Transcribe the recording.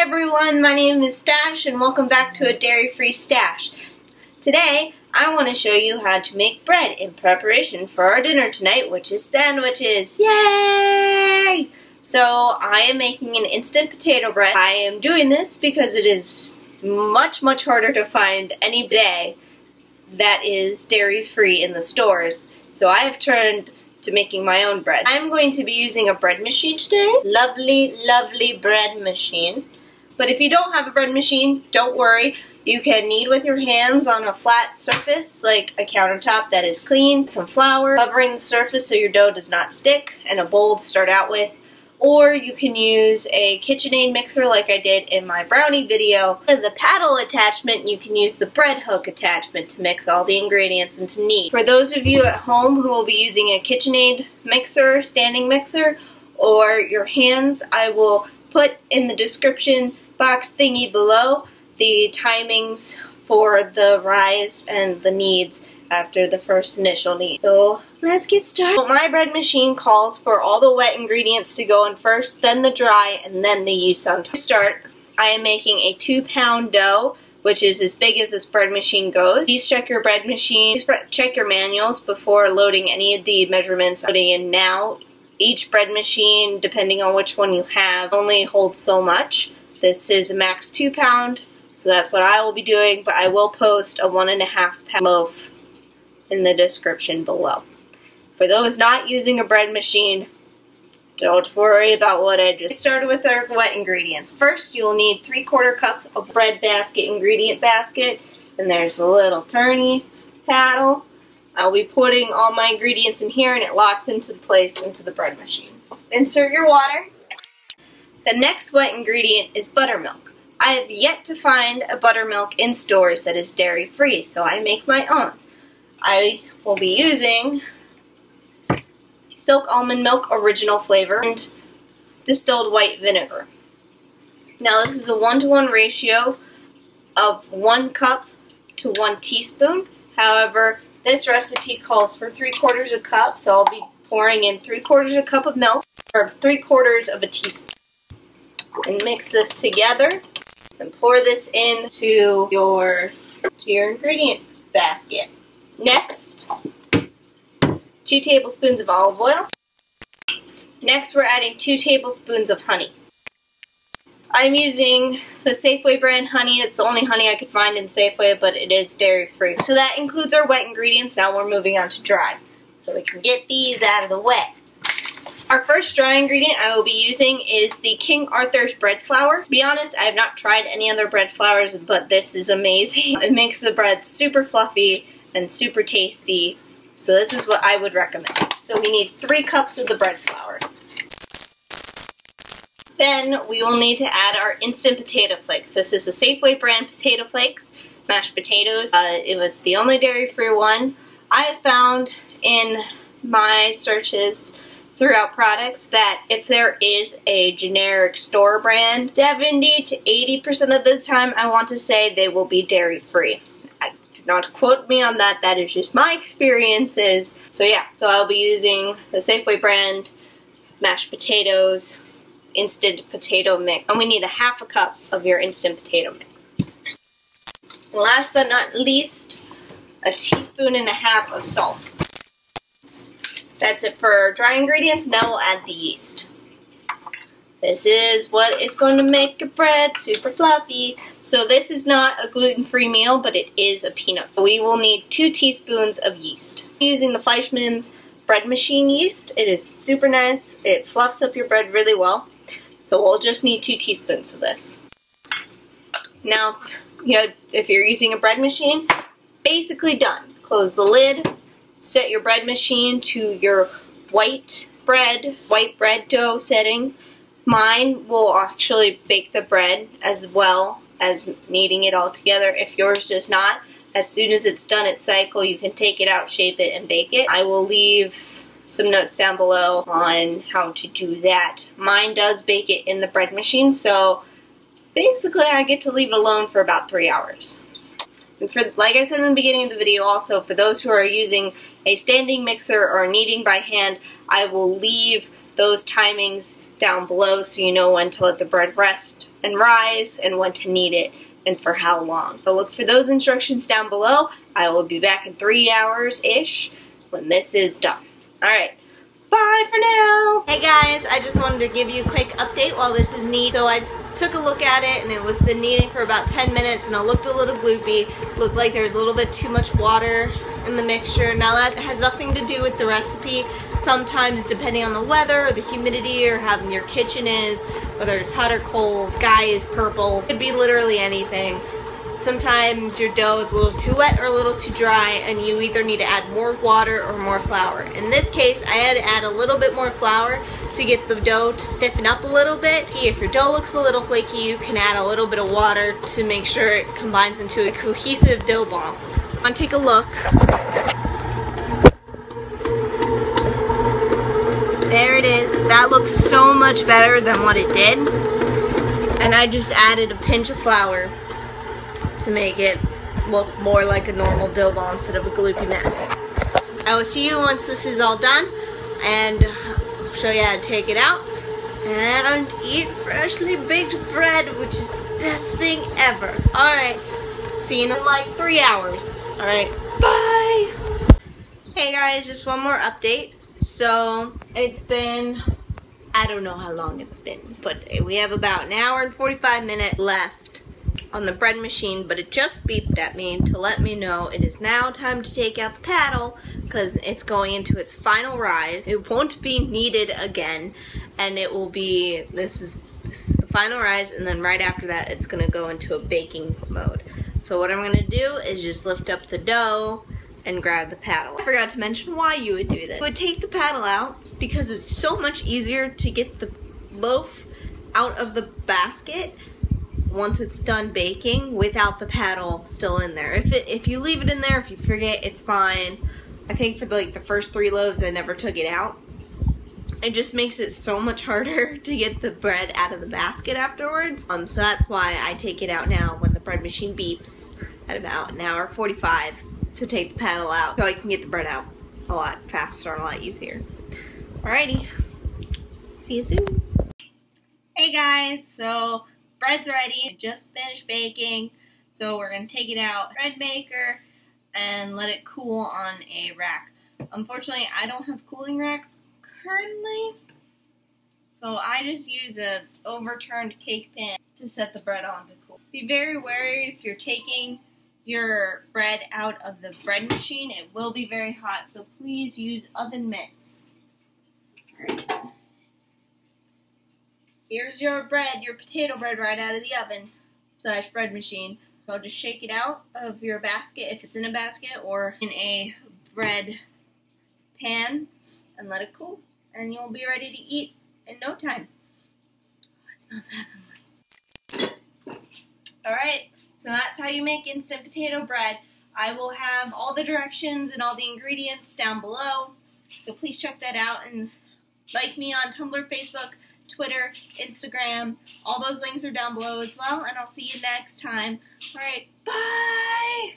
everyone, my name is Stash and welcome back to a dairy-free Stash. Today, I want to show you how to make bread in preparation for our dinner tonight, which is sandwiches. Yay! So, I am making an instant potato bread. I am doing this because it is much harder to find any day that is dairy-free in the stores. So I have turned to making my own bread. I'm going to be using a bread machine today. Lovely bread machine. But if you don't have a bread machine, don't worry. You can knead with your hands on a flat surface, like a countertop that is clean, some flour covering the surface so your dough does not stick, and a bowl to start out with. Or you can use a KitchenAid mixer like I did in my brownie video. For the paddle attachment, you can use the bread hook attachment to mix all the ingredients and to knead. For those of you at home who will be using a KitchenAid mixer, standing mixer, or your hands, I will put in the description box thingy below the timings for the rise and the kneads after the first initial knead. So let's get started. My bread machine calls for all the wet ingredients to go in first, then the dry, and then the yeast on top. To start, I am making a 2-pound dough, which is as big as this bread machine goes. Please check your bread machine, check your manuals before loading any of the measurements I'm putting in now. Each bread machine, depending on which one you have, only holds so much. This is a max 2-pound, so that's what I will be doing, but I will post a 1.5-pound loaf in the description below. For those not using a bread machine, don't worry about what I just started with our wet ingredients. First, you will need 3/4 cups of bread basket ingredient basket, and there's the little turny paddle. I'll be putting all my ingredients in here and it locks into place into the bread machine. Insert your water. The next wet ingredient is buttermilk. I have yet to find a buttermilk in stores that is dairy-free, so I make my own. I will be using Silk Almond Milk Original Flavor and distilled white vinegar. Now this is a 1-to-1 ratio of 1 cup to 1 teaspoon. However, this recipe calls for 3/4 a cup, so I'll be pouring in 3/4 a cup of milk, or 3/4 of a teaspoon. And mix this together and pour this into your ingredient basket. Next, 2 tablespoons of olive oil. Next, we're adding 2 tablespoons of honey. I'm using the Safeway brand honey. It's the only honey I could find in Safeway, but it is dairy-free. So that includes our wet ingredients. Now we're moving on to dry, so we can get these out of the way. Our first dry ingredient I will be using is the King Arthur's bread flour. To be honest, I have not tried any other bread flours, but this is amazing. It makes the bread super fluffy and super tasty, so this is what I would recommend. So we need 3 cups of the bread flour. Then we will need to add our instant potato flakes. This is the Safeway brand potato flakes, mashed potatoes. It was the only dairy-free one. I have found in my searches throughout products that if there is a generic store brand, 70 to 80% of the time I want to say they will be dairy-free. Not quote me on that, that is just my experiences. So yeah, so I'll be using the Safeway brand mashed potatoes, instant potato mix. And we need 1/2 cup of your instant potato mix. And last but not least, 1.5 teaspoons of salt. That's it for dry ingredients. Now we'll add the yeast. This is what is going to make your bread super fluffy. So this is not a gluten-free meal, but it is a peanut. We will need 2 teaspoons of yeast. Using the Fleischmann's bread machine yeast. It is super nice. It fluffs up your bread really well. So we'll just need 2 teaspoons of this. Now, if you're using a bread machine, basically done. Close the lid. Set your bread machine to your white bread dough setting. Mine will actually bake the bread as well as kneading it all together. If yours does not, as soon as it's done its cycle, you can take it out, shape it, and bake it. I will leave some notes down below on how to do that. Mine does bake it in the bread machine, so basically I get to leave it alone for about 3 hours. And for, like I said in the beginning of the video also, for those who are using a standing mixer or kneading by hand, I will leave those timings down below so you know when to let the bread rest and rise and when to knead it and for how long. So look for those instructions down below. I will be back in 3 hours-ish when this is done. Alright, bye for now! Hey guys, I just wanted to give you a quick update while this is kneading. So I took a look at it and it was been kneading for about 10 minutes and it looked a little gloopy. Looked like there's a little bit too much water in the mixture. Now that has nothing to do with the recipe. Sometimes depending on the weather or the humidity or how your kitchen is, whether it's hot or cold, sky is purple, it could be literally anything. Sometimes your dough is a little too wet or a little too dry and you either need to add more water or more flour. In this case, I had to add a little bit more flour to get the dough to stiffen up a little bit. If your dough looks a little flaky, you can add a little bit of water to make sure it combines into a cohesive dough ball. I'm gonna take a look. There it is. That looks so much better than what it did. And I just added a pinch of flour to make it look more like a normal dough ball instead of a gloopy mess. I will see you once this is all done and I'll show you how to take it out and eat freshly baked bread, which is the best thing ever. Alright, see you in like 3 hours. Alright, bye! Hey guys, just one more update. So, it's been, I don't know how long it's been, but we have about an hour and 45 minutes left on the bread machine, but it just beeped at me to let me know it is now time to take out the paddle because it's going into its final rise. It won't be kneaded again, and it will be, this is the final rise, and then right after that it's going to go into a baking mode. So what I'm going to do is just lift up the dough and grab the paddle. I forgot to mention why you would do this. You would take the paddle out because it's so much easier to get the loaf out of the basket once it's done baking without the paddle still in there. If you leave it in there, if you forget, it's fine. I think for the first 3 loaves I never took it out. It just makes it so much harder to get the bread out of the basket afterwards. So that's why I take it out now when the bread machine beeps at about an hour 45 to take the paddle out so I can get the bread out a lot faster and a lot easier. Alrighty, see you soon. Hey guys, so bread's ready. I just finished baking, so we're going to take it out bread maker and let it cool on a rack. Unfortunately, I don't have cooling racks currently, so I just use an overturned cake pan to set the bread on to cool. Be very wary if you're taking your bread out of the bread machine. It will be very hot, so please use oven mitts. Alright. Here's your bread, your potato bread right out of the oven / bread machine. So just shake it out of your basket if it's in a basket or in a bread pan and let it cool. And you'll be ready to eat in no time. Oh, it smells heavenly. Alright, so that's how you make instant potato bread. I will have all the directions and all the ingredients down below. So please check that out and like me on Tumblr, Facebook, Twitter, Instagram. All those links are down below as well, and I'll see you next time. Alright, bye!